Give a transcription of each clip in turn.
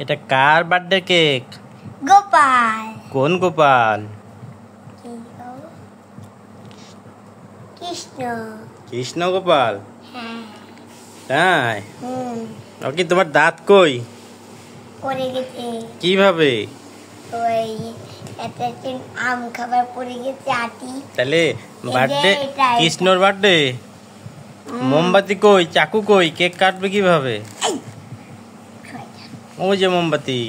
এটা কার birthday cake? Gopal. কোন গোপাল? কৃষ্ণ। কৃষ্ণ গোপাল? হ্যাঁ। তাই? কি তোমার দাঁত কই? পড়ে গেছে। কিভাবে? ওই একটা আম খাবার পড়ে গেছে আটি। তাহলে বার্থডে কৃষ্ণর বার্থডে। মোমবাতি কই? চাকু কই? কেক কাটবে কিভাবে? ওই যে মোমবাতি।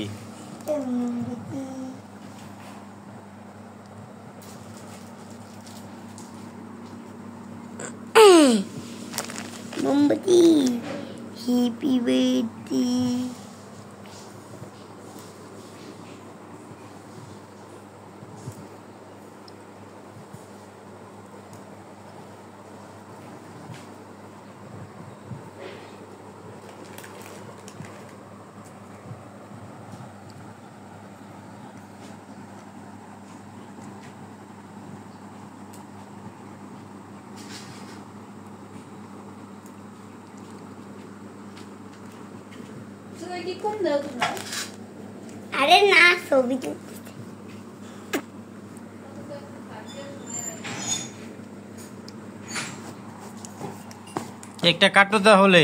মোমবাতি। Happy birthday. আরে না, ছবি তুলছি। কেকটা কাটো তাহলে।